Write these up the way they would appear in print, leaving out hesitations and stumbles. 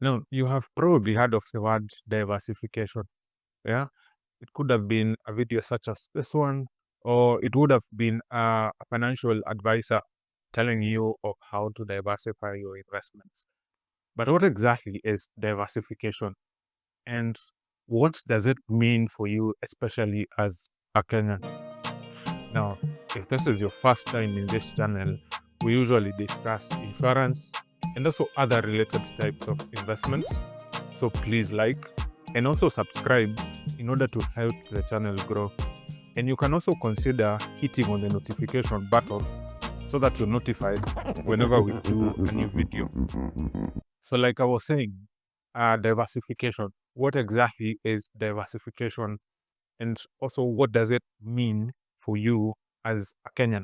Now, you have probably heard of the word diversification. Yeah, it could have been a video such as this one, or it would have been a financial advisor telling you of how to diversify your investments. But what exactly is diversification? And what does it mean for you, especially as a Kenyan? Now, if this is your first time in this channel, we usually discuss insurance and also other related types of investments. So please like and also subscribe in order to help the channel grow. And you can also consider hitting on the notification button so that you're notified whenever we do a new video. So like I was saying, diversification. What exactly is diversification? And also what does it mean for you as a Kenyan?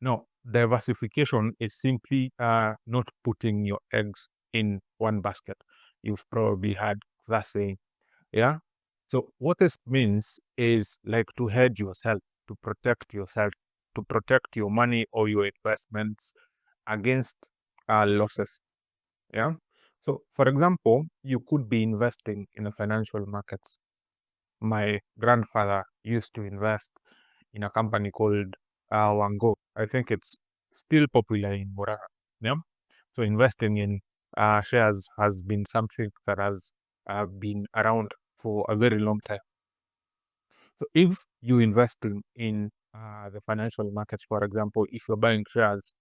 No, diversification is simply not putting your eggs in one basket. You've probably heard that saying, yeah? So what this means is like to hedge yourself, to protect your money or your investments against losses, yeah? So for example, you could be investing in the financial markets. My grandfather used to invest in a company called Wango. I think it's still popular in Murara. Yeah. So investing in shares has been something that has been around for a very long time. So if you invest in the financial markets, for example, if you're buying shares,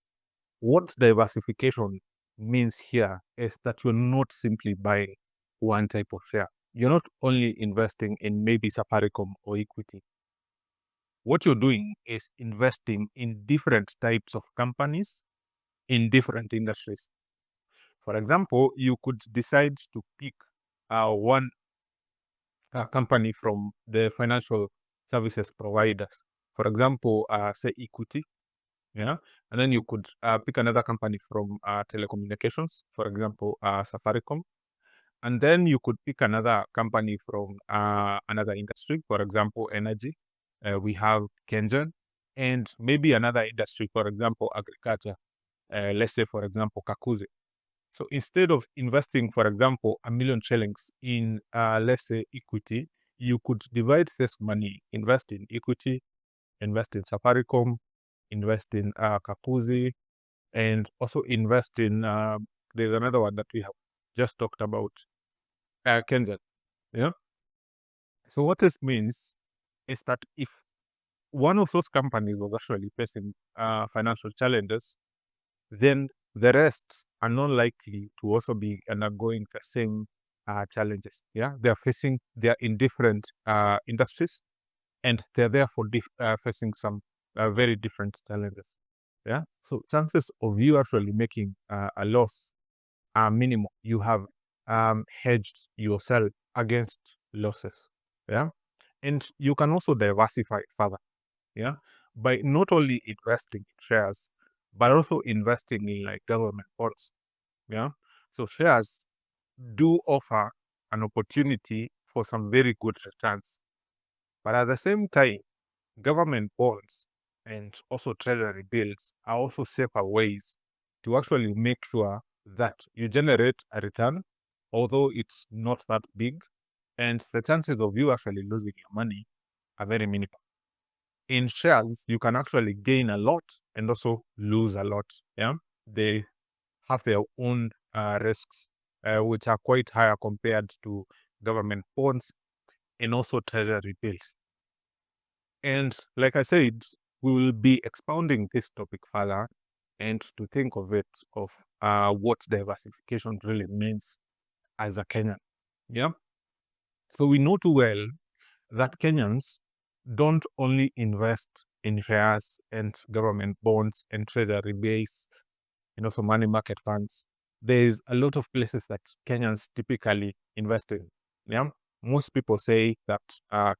what diversification means here is that you're not simply buying one type of share. You're not only investing in maybe Safaricom or equity. What you're doing is investing in different types of companies in different industries. For example, you could decide to pick one company from the financial services providers. For example, say equity, yeah, and then you could pick another company from telecommunications, for example, Safaricom, and then you could pick another company from another industry, for example, energy. We have Kenyan, and maybe another industry, for example, agriculture. Let's say, for example, Kakuzi. So instead of investing, for example, 1 million shillings in, let's say, equity, you could divide this money, invest in equity, invest in Safaricom, invest in Kakuzi, and also invest in, there's another one that we have just talked about, Kenyan. Yeah. So what this means is that if one of those companies was actually facing financial challenges, then the rest are not likely to also be undergoing the same challenges. Yeah, they're in different industries, and they're therefore facing some very different challenges. Yeah, so chances of you actually making a loss are minimal. You have hedged yourself against losses. Yeah, and you can also diversify further. Yeah, by not only investing in shares, but also investing in like government bonds. Yeah, so shares do offer an opportunity for some very good returns, but at the same time, government bonds and also treasury bills are also safer ways to actually make sure that you generate a return, although it's not that big, and the chances of you actually losing your money are very minimal. In shares, you can actually gain a lot and also lose a lot. Yeah, they have their own risks, which are quite higher compared to government bonds and also treasury bills. And like I said, we will be expounding this topic further and to think of it of what diversification really means as a Kenyan. Yeah. So we know too well that Kenyans don't only invest in shares and government bonds and treasury bills and also money market funds. There's a lot of places that Kenyans typically invest in. Yeah. Most people say that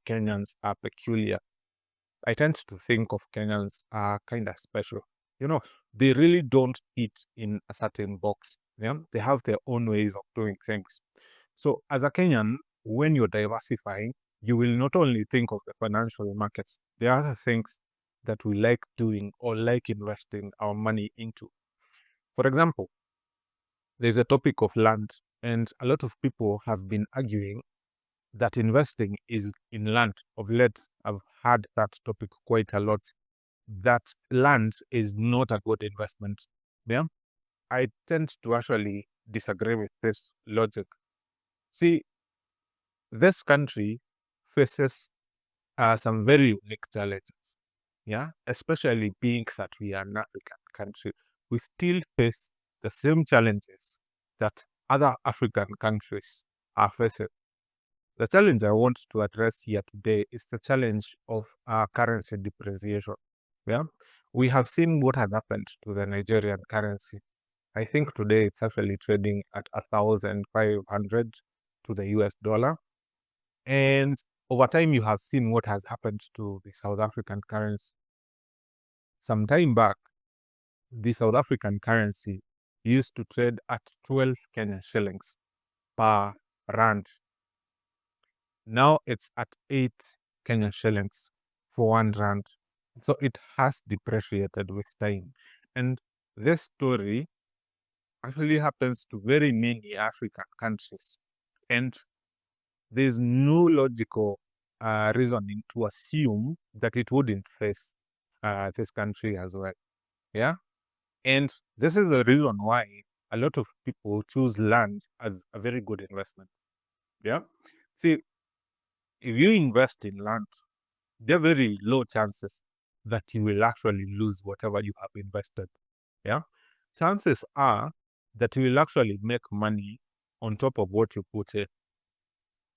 Kenyans are peculiar. I tend to think of Kenyans are kind of special. You know, they really don't eat in a certain box. Yeah, they have their own ways of doing things. So, as a Kenyan, when you're diversifying, you will not only think of the financial markets, there are other things that we like doing or like investing our money into. For example, there's a topic of land And a lot of people have been arguing that investing is in land. Of late, I've had that topic quite a lot, that land is not a good investment. Yeah, I tend to actually disagree with this logic. See, this country faces some very unique challenges. Yeah, especially being that we are an African country, we still face the same challenges that other African countries are facing. The challenge I want to address here today is the challenge of currency depreciation. Yeah, we have seen what has happened to the Nigerian currency. I think today it's actually trading at 1,500 to the US dollar. And over time, you have seen what has happened to the South African currency. Some time back, the South African currency used to trade at 12 Kenyan shillings per rand. Now it's at 8 Kenyan shillings for 1 rand. So it has depreciated with time. And this story actually happens to very many African countries. And there's no logical reasoning to assume that it wouldn't face this country as well. Yeah. And this is the reason why a lot of people choose land as a very good investment. Yeah. See, if you invest in land, there are very low chances that you will actually lose whatever you have invested. Yeah. Chances are that you will actually make money on top of what you put in.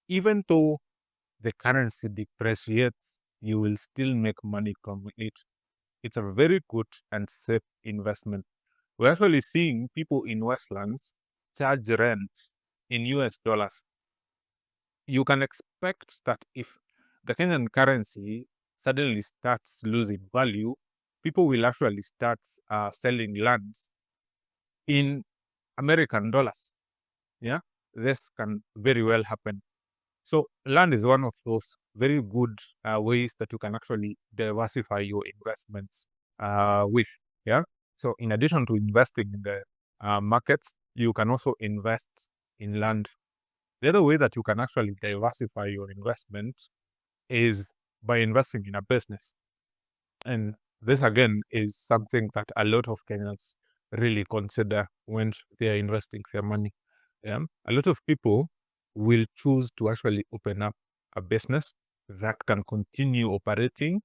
Even though the currency depreciates, you will still make money from it. It's a very good and safe investment. We're actually seeing people in Westlands charge rent in US dollars. You can expect that if the Kenyan currency suddenly starts losing value, people will actually start selling lands in American dollars. Yeah, this can very well happen. So land is one of those very good ways that you can actually diversify your investments with. Yeah. So in addition to investing in the markets, you can also invest in land. The other way that you can actually diversify your investment is by investing in a business. And this again is something that a lot of Kenyans really consider when they are investing their money. Yeah. A lot of people will choose to actually open up a business that can continue operating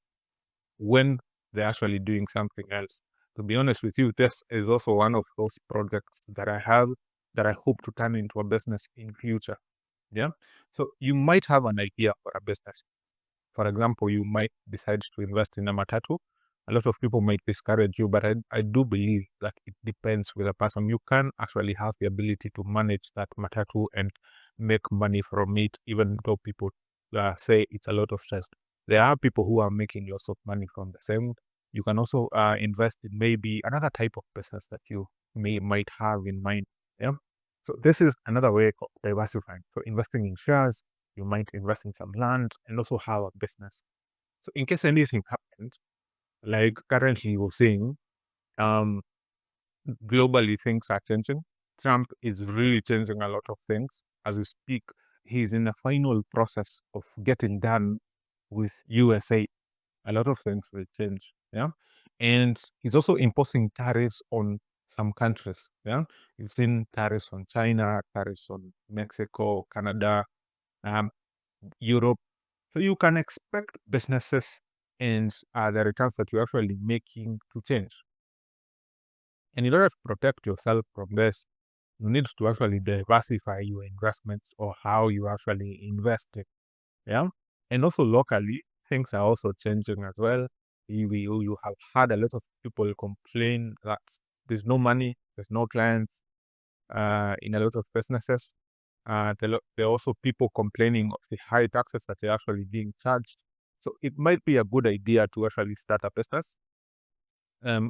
when they're actually doing something else. To be honest with you, this is also one of those projects that I have that I hope to turn into a business in future. Yeah. So you might have an idea for a business. For example, you might decide to invest in a matatu. A lot of people might discourage you, but I do believe that it depends with the person. You can actually have the ability to manage that matatu and make money from it, even though people say it's a lot of stress. There are people who are making lots of money from the same. You can also invest in maybe another type of business that you might have in mind. Yeah. So this is another way of diversifying. So investing in shares, you might invest in some land and also have a business. So in case anything happens, like currently we're seeing, um, globally things are changing. Trump is really changing a lot of things. As we speak, he's in the final process of getting done with USA. A lot of things will change. Yeah. And he's also imposing tariffs on some countries. Yeah. You've seen tariffs on China, tariffs on Mexico, Canada, um, Europe. So you can expect businesses and the returns that you're actually making to change. And in order to protect yourself from this, you need to actually diversify your investments or how you actually invest it. Yeah. And also locally, things are also changing as well. You have had a lot of people complain that there's no money, there's no clients in a lot of businesses. There are also people complaining of the high taxes that they're actually being charged. So it might be a good idea to actually start a business,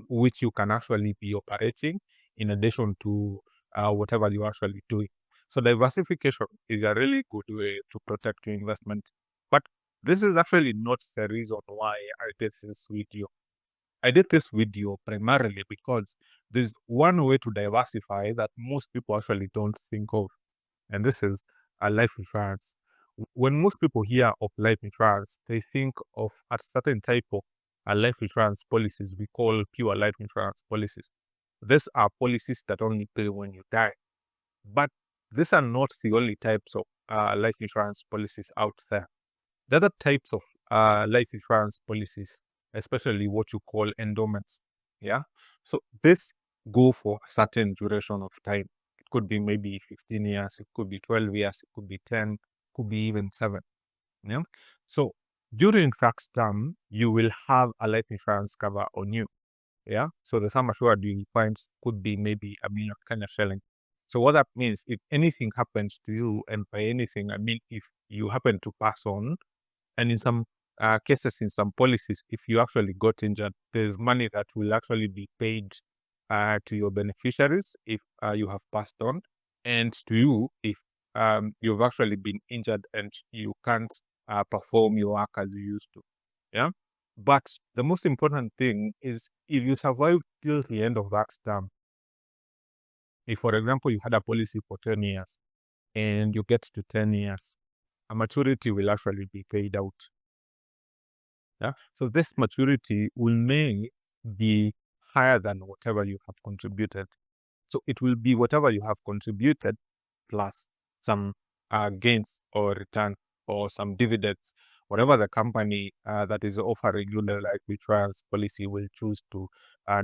which you can actually be operating in addition to whatever you're actually doing. So diversification is a really good way to protect your investment. But this is actually not the reason why I did this video. I did this video primarily because there's one way to diversify that most people actually don't think of. and this is a life insurance. When most people hear of life insurance, they think of a certain type of life insurance policies we call pure life insurance policies. These are policies that only pay when you die. But these are not the only types of life insurance policies out there. The other types of life insurance policies, especially what you call endowments, yeah. So this go for a certain duration of time. It could be maybe 15 years, it could be 12 years, it could be 10, could be even 7. Yeah. So during that term, you will have a life insurance cover on you. Yeah. So the sum assured you find could be maybe a million Kenya shilling. So what that means, if anything happens to you, and by anything, I mean if you happen to pass on, and in some cases, in some policies, if you actually got injured, there's money that will actually be paid to your beneficiaries if you have passed on, and to you if you've actually been injured and you can't perform your work as you used to. Yeah. But the most important thing is if you survive till the end of that term, if, for example, you had a policy for 10 years and you get to 10 years, a maturity will actually be paid out. Yeah. So this maturity will may be higher than whatever you have contributed. So it will be whatever you have contributed plus some gains or return or some dividends, whatever the company that is offering you the life insurance policy will choose to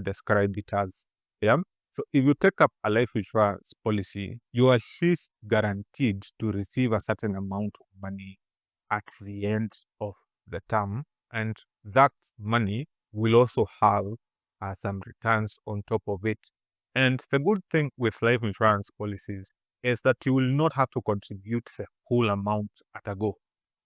describe it as. Yeah. So if you take up a life insurance policy, you are at least guaranteed to receive a certain amount of money at the end of the term, and that money will also have some returns on top of it. And the good thing with life insurance policies is that you will not have to contribute the whole amount at a go.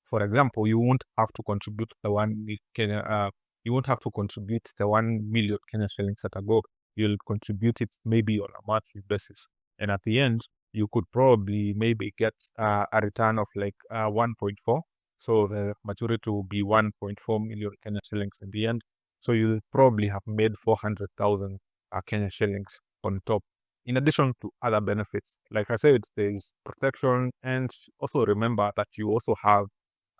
For example, you won't have to contribute you won't have to contribute the 1 million Kenya shillings at a go. You'll contribute it maybe on a monthly basis, and at the end, you could probably maybe get a return of like 1.4. So the maturity will be 1.4 million Kenya shillings in the end. So you'll probably have made 400,000 Kenya shillings on top, in addition to other benefits. Like I said, there is protection, and also remember that you also have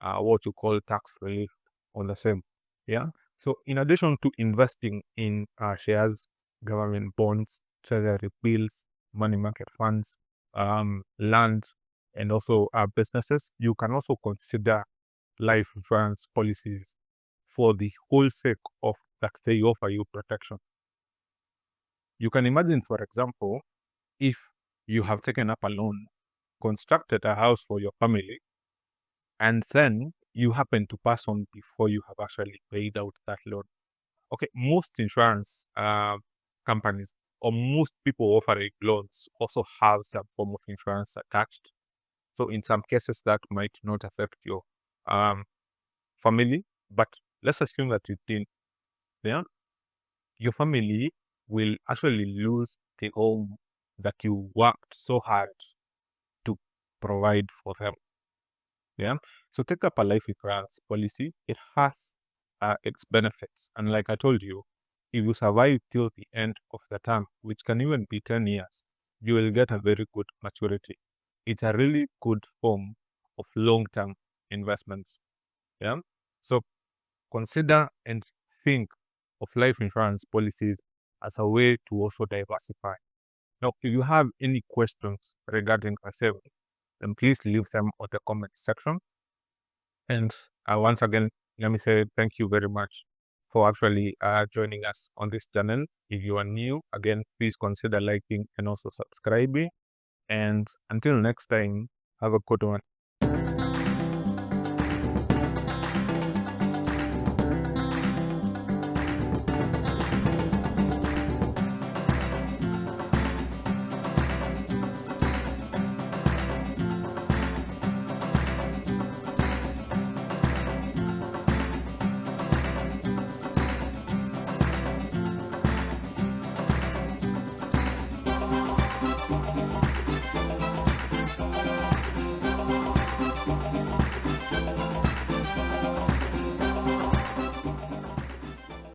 what you call tax relief on the same. Yeah. So in addition to investing in shares, government bonds, treasury bills, money market funds, land, and also businesses, you can also consider life insurance policies for the whole sake of that they offer you protection. You can imagine, for example, if you have taken up a loan, constructed a house for your family, and then you happen to pass on before you have actually paid out that loan. Okay, most insurance companies or most people offering loans also have some form of insurance attached. So in some cases, that might not affect your family, but let's assume that you didn't. Yeah, your family will actually lose the home that you worked so hard to provide for them. Yeah. So take up a life insurance policy. It has its benefits. And like I told you, if you survive till the end of the term, which can even be 10 years, you will get a very good maturity. It's a really good form of long-term investments. Yeah. So consider and think of life insurance policies as a way to also diversify. Now, if you have any questions regarding ourselves, then please leave them on the comment section. And once again, let me say thank you very much for actually joining us on this channel. If you are new, again, please consider liking and also subscribing. And until next time, have a good one.